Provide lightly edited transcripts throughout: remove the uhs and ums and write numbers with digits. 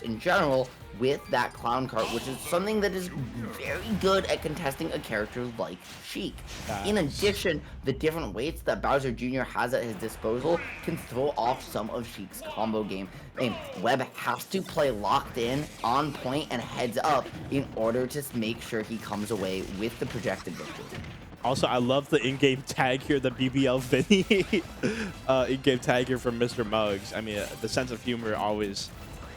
in general with that clown cart, which is something that is very good at contesting a character like Sheik. In addition, the different weights that Bowser Jr. has at his disposal can throw off some of Sheik's combo game. Webb has to play locked in, on point, and heads up in order to make sure he comes away with the projected victory. Also, I love the in-game tag here, the BBL Vinny in-game tag here from Mr. Muggs. I mean, the sense of humor always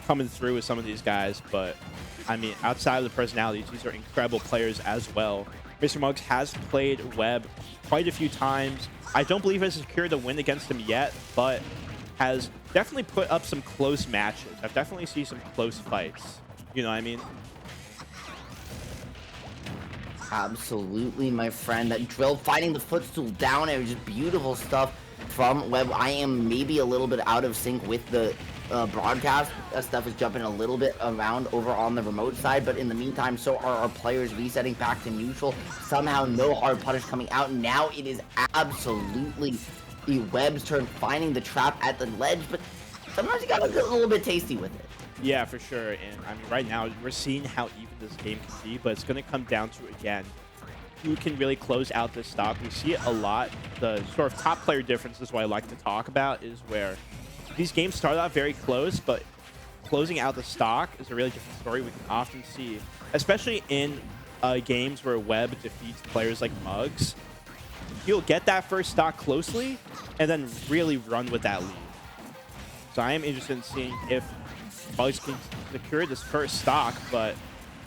coming through with some of these guys, but I mean, outside of the personalities, these are incredible players as well. Mr. Muggs has played Webb quite a few times. I don't believe has secured a win against him yet, but has definitely put up some close matches. I've definitely seen some close fights. You know what I mean? Absolutely, my friend. That drill, finding the footstool down, it was just beautiful stuff from Webb. I am maybe a little bit out of sync with the broadcast. Stuff is jumping a little bit around over on the remote side, but in the meantime, so are our players resetting back to neutral. Somehow, no hard punish coming out. Now it is absolutely Webb's turn, finding the trap at the ledge, but sometimes you gotta get a little bit tasty with it. Yeah, for sure. And I mean, right now we're seeing how even this game can be, but it's going to come down to, again, who can really close out this stock. We see it a lot. The sort of top player difference is what I like to talk about, is where these games start out very close, but closing out the stock is a really different story. We can often see, especially in games where Webb defeats players like Muggs, he'll get that first stock closely and then really run with that lead. So I am interested in seeing if Muggs can secure this first stock, but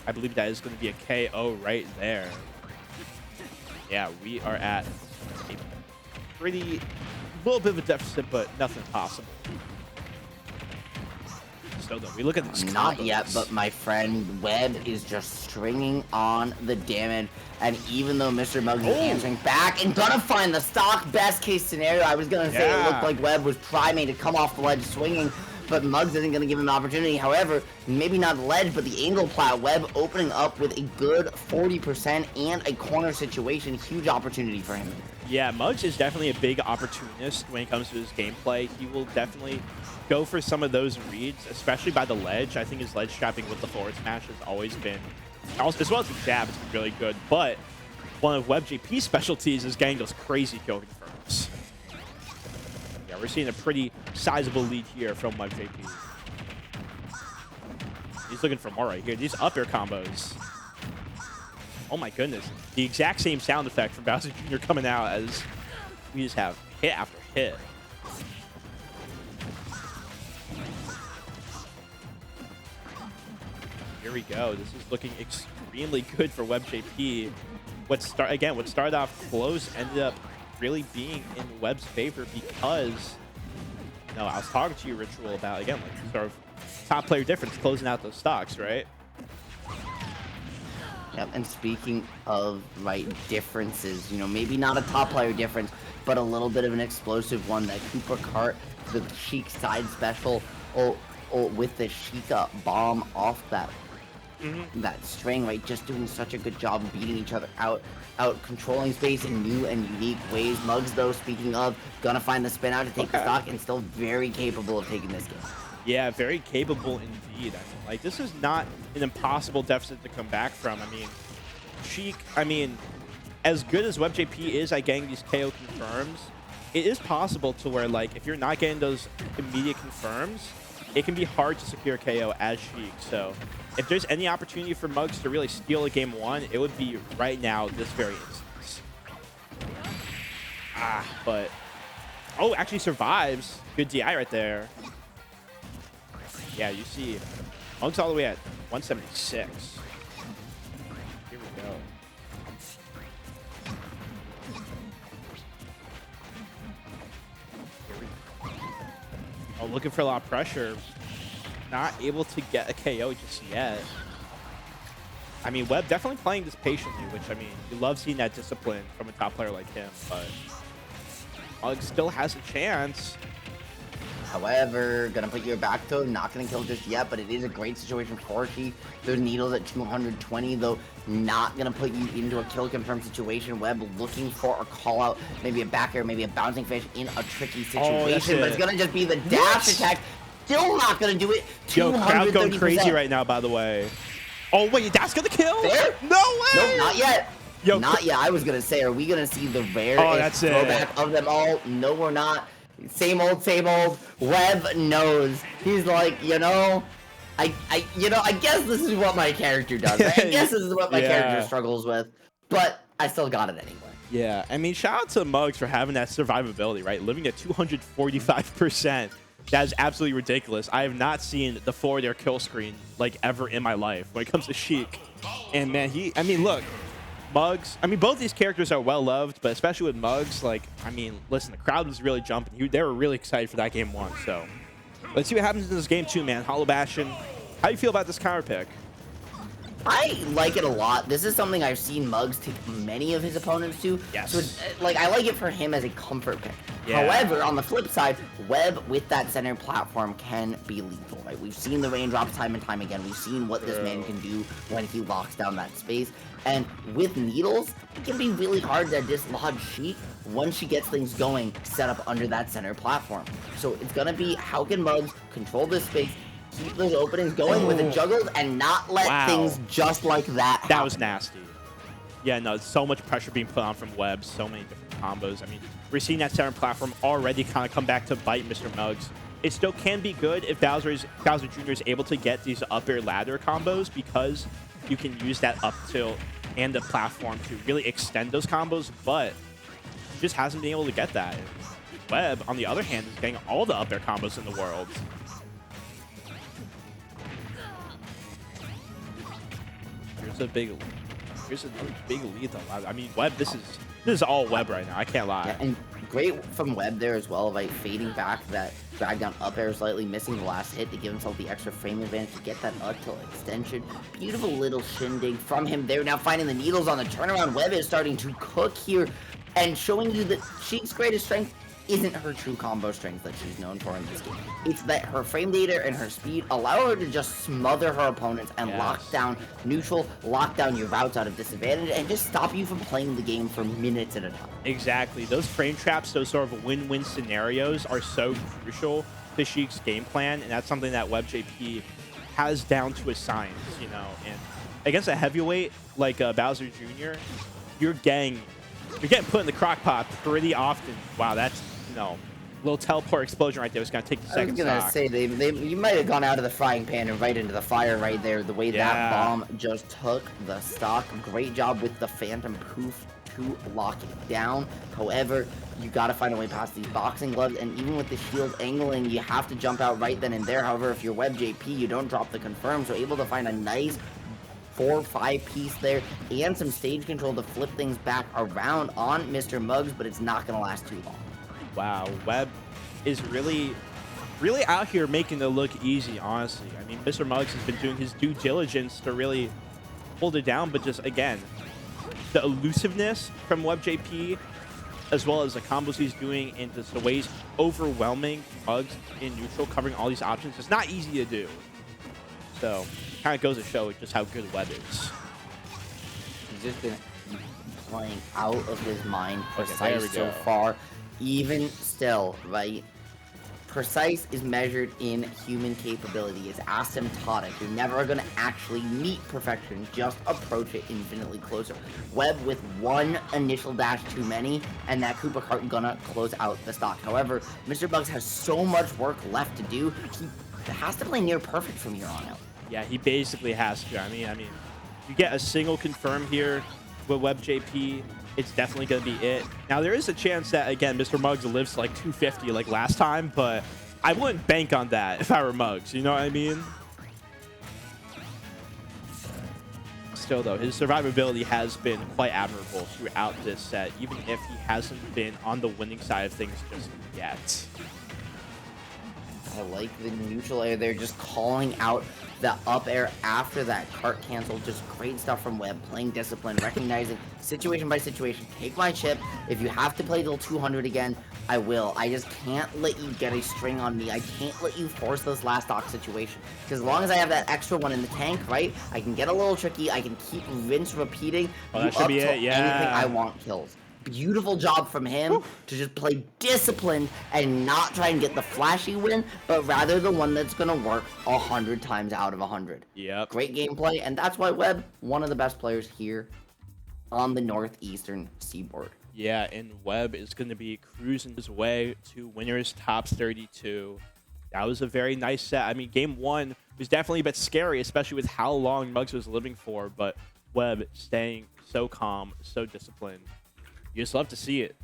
I believe that is going to be a KO right there. Yeah, we are at a pretty little bit of a deficit, but nothing possible. So though, we look at this. Not yet, but my friend Webb is just stringing on the damage, and even though Mr. Muggs is answering back and gonna find the stock, best case scenario, I was gonna say it looked like Webb was priming to come off the ledge swinging, but Muggs isn't going to give him an opportunity. However, maybe not the ledge, but the angle plat. Webb opening up with a good 40% and a corner situation. Huge opportunity for him. Yeah, Muggs is definitely a big opportunist when it comes to his gameplay. He will definitely go for some of those reads, especially by the ledge. I think his ledge trapping with the forward smash has always been, as well as the jab, it's been really good. But one of WebbJP's specialties is getting those crazy kill confirms. Yeah, we're seeing a pretty sizable lead here from WebbJP. He's looking for more right here. These up air combos. Oh my goodness. The exact same sound effect from Bowser Jr. coming out as we just have hit after hit. Here we go. This is looking extremely good for WebbJP. What started off close ended up really being in Webb's favor because, I was talking to you, Ritual, about, again, like sort of top player difference, closing out those stocks, right? Yep, and speaking of, differences, maybe not a top player difference, but a little bit of an explosive one. That Cooper Cart, the Sheik side special, with the Sheik bomb off that that string, just doing such a good job of beating each other out controlling space in new and unique ways. Muggs, though, speaking of, gonna find the spin out to take the stock, and still very capable of taking this game. Yeah, very capable indeed. I mean, this is not an impossible deficit to come back from. I mean, Sheik, as good as WebbJP is at getting these KO confirms, it is possible to where, if you're not getting those immediate confirms, it can be hard to secure KO as Sheik. So if there's any opportunity for Muggs to really steal a game one, it would be right now, this very instance. But actually survives. Good DI right there. Yeah, you see Muggs all the way at 176. Here we go. Looking for a lot of pressure. Not able to get a KO just yet. Webb definitely playing this patiently, which, you love seeing that discipline from a top player like him, but Muggs still has a chance. However, gonna put your back toe, not gonna kill just yet, but it is a great situation for Sheik. Those needles at 220, though, not gonna put you into a kill confirm situation. Webb looking for a call out, maybe a back air, maybe a bouncing fish in a tricky situation, but it's gonna just be the dash attack. still not gonna do it. Yo, crowd going 230%. crazy right now, by the way. Oh, wait, that's gonna kill? There? No way! Nope, not yet. Yo, not yet. I was gonna say, are we gonna see the that's rarest throwback it. of them all? No, we're not. Same old, same old. Webb knows. He's like, you know, I guess this is what my character does. I guess this is what my character struggles with, but I still got it anyway. Yeah, I mean, shout out to Muggs for having that survivability, right? Living at 245%. That is absolutely ridiculous. I have not seen the forward air kill screen like ever in my life when it comes to Sheik. And man, I mean, look, Muggs, I mean, both these characters are well loved, but especially with Muggs, like, I mean, listen, the crowd was really jumping. They were really excited for that game 1. So let's see what happens in this game 2, man. Hollow Bastion, how do you feel about this counter pick? I like it a lot. This is something I've seen Muggs take many of his opponents to. Yes. So it's, like, I like it for him as a comfort pick. Yeah. However, on the flip side, Webb with that center platform can be lethal, right? We've seen the raindrops time and time again. We've seen what this man can do when he locks down that space. And with needles, it can be really hard to dislodge Sheik once she gets things going set up under that center platform. So it's going to be, how can Muggs control this space, keep those openings going with the juggles, and not let things just like that happen. That was nasty. Yeah, no, so much pressure being put on from Webb, so many different combos. I mean, we're seeing that center platform already kind of come back to bite Mr. Muggs. It still can be good if Bowser Jr. is able to get these up air ladder combos, because you can use that up tilt and the platform to really extend those combos, but he just hasn't been able to get that. And Webb, on the other hand, is getting all the up air combos in the world. Here's another big lead though. I mean, Webb, this is all Webb right now. I can't lie. Yeah, and great from Webb there as well, like fading back that drag down up air slightly, missing the last hit to give himself the extra frame advantage to get that up tilt extension. Beautiful little shindig from him there. Now finding the needles on the turnaround. Webb is starting to cook here and showing you that Sheik's greatest strength isn't her true combo strength that she's known for in this game. It's that her frame data and her speed allow her to just smother her opponents and lock down neutral, lock down your routes out of disadvantage, and just stop you from playing the game for minutes at a time. Exactly. Those frame traps, those sort of win-win scenarios are so crucial to Sheik's game plan, and that's something that WebbJP has down to a science, you know. And against a heavyweight like Bowser Jr., you're getting put in the crock pot pretty often. Wow, that's, you know, little teleport explosion right there was going to take the second stock. I was going to say, you might have gone out of the frying pan and right into the fire right there, the way that bomb just took the stock. Great job with the Phantom Poof to lock it down. However, you got to find a way past these boxing gloves, and even with the shield angling, you have to jump out right then and there. However, if you're WebbJP, you don't drop the confirm, so able to find a nice 4-5 piece there and some stage control to flip things back around on Mr. Muggs, but it's not going to last too long. Wow, Webb is really out here making it look easy, honestly. I mean, Mr. Muggs has been doing his due diligence to really hold it down, but just, again, the elusiveness from WebbJP, as well as the combos he's doing and just the ways overwhelming Muggs in neutral, covering all these options, it's not easy to do. So, kind of goes to show just how good Webb is. He's just been playing out of his mind, Precise so far. Even still, right? Precise is measured in human capability. It's asymptotic. You're never going to actually meet perfection. Just approach it infinitely closer. Webb with one initial dash too many, and that Koopa cart gonna close out the stock. However, Mr. Muggs has so much work left to do. He has to play near perfect from here on out. Yeah, he basically has to. I mean, you get a single confirm here with WebbJP, it's definitely going to be it. Now, there is a chance that, again, Mr. Muggs lives to like 250 like last time, but I wouldn't bank on that if I were Muggs. You know what I mean? Still, though, his survivability has been quite admirable throughout this set, even if he hasn't been on the winning side of things just yet. I like the neutral air there, just calling out the up air after that cart cancel. Just great stuff from Webb, playing discipline, recognizing situation by situation. Take my chip. If you have to play till 200 again, I will. I just can't let you get a string on me. I can't let you force this last stock situation. Because as long as I have that extra one in the tank, right, I can get a little tricky. I can keep rinse repeating. Oh, that should be it, yeah. Anything I want kills. beautiful job from him to just play disciplined and not try and get the flashy win, but rather the one that's going to work 100 times out of 100. Yep. Great gameplay, and that's why Webb, one of the best players here on the northeastern seaboard. Yeah, and Webb is going to be cruising his way to winners top 32. That was a very nice set. I mean, game one was definitely a bit scary, especially with how long Muggs was living for, but Webb staying so calm, so disciplined. You just love to see it.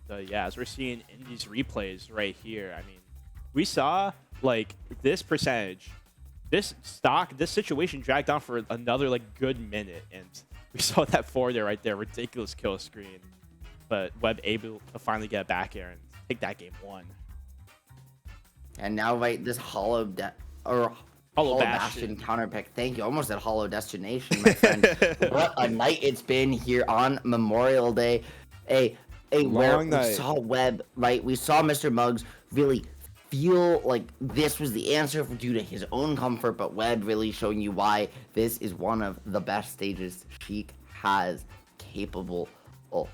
So yeah, as we're seeing in these replays right here, I mean, we saw like this percentage, this situation dragged on for another like good minute, and we saw that forward there right there, ridiculous kill screen. But Webb able to finally get back air and take that game one. And now right this Hollow Bastion counter pick. Thank you. Almost at Hollow Destination, my friend. What a night it's been here on Memorial Day. A where we saw Webb, right? We saw Mr. Muggs really feel like this was the answer due to his own comfort, but Webb really showing you why this is one of the best stages Sheik has capable of.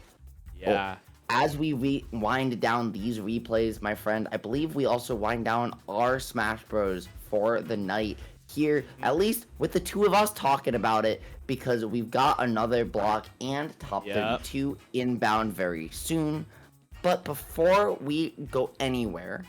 Yeah. As we wind down these replays, my friend, I believe we also wind down our Smash Bros. For the night here, at least with the two of us talking about it, because we've got another block and top 32 inbound very soon. But before we go anywhere,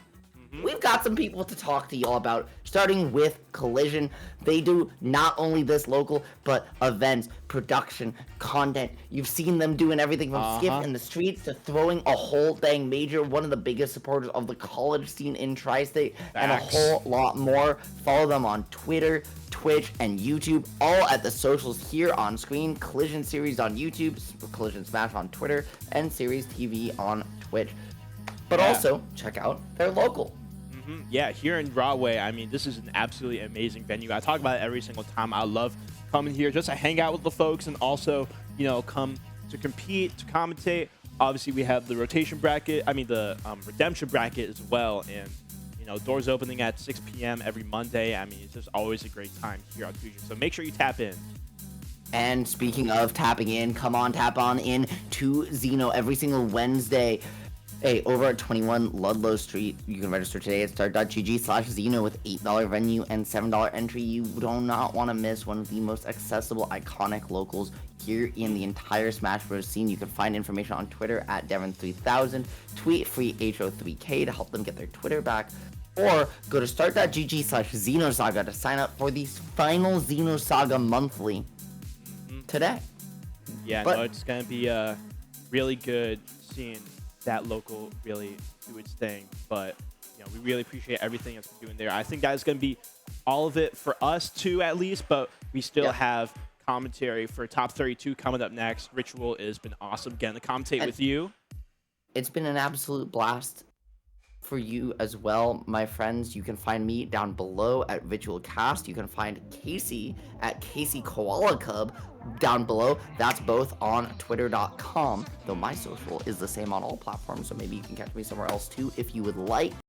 we've got some people to talk to y'all about, starting with Collision. They do not only this local, but events, production, content. You've seen them doing everything from skip in the streets to throwing a whole dang major, one of the biggest supporters of the college scene in Tri-State, and a whole lot more. Follow them on Twitter, Twitch, and YouTube, all at the socials here on screen. Collision Series on YouTube, Collision Smash on Twitter, and Series TV on Twitch. But also, check out their local. Yeah, here in Broadway, I mean, this is an absolutely amazing venue. I talk about it every single time. I love coming here just to hang out with the folks and also, you know, come to compete, to commentate. Obviously, we have the rotation bracket, the redemption bracket as well. And, you know, doors opening at 6 p.m. every Monday. I mean, it's just always a great time here on Fusion. So make sure you tap in. And speaking of tapping in, come on, tap on in to Xeno every single Wednesday. Hey, over at 21 Ludlow Street, you can register today at start.gg/Xeno with $8 venue and $7 entry. You do not want to miss one of the most accessible, iconic locals here in the entire Smash Bros. Scene. You can find information on Twitter at Devon3000. Tweet free HO3K to help them get their Twitter back. Or go to start.gg/Xenosaga to sign up for the final Xenosaga monthly today. Yeah, no, it's going to be really good seeing that local really do its thing, but you know, we really appreciate everything it's been doing there. I think that's going to be all of it for us too, at least, but we still have commentary for top 32 coming up next. Ritual has been awesome getting to commentate with you. It's been an absolute blast for you as well, my friends. You can find me down below at Ritual Cast. You can find Casey at Casey Koala Cub down below. That's both on twitter.com, though my social is the same on all platforms, so maybe you can catch me somewhere else too if you would like.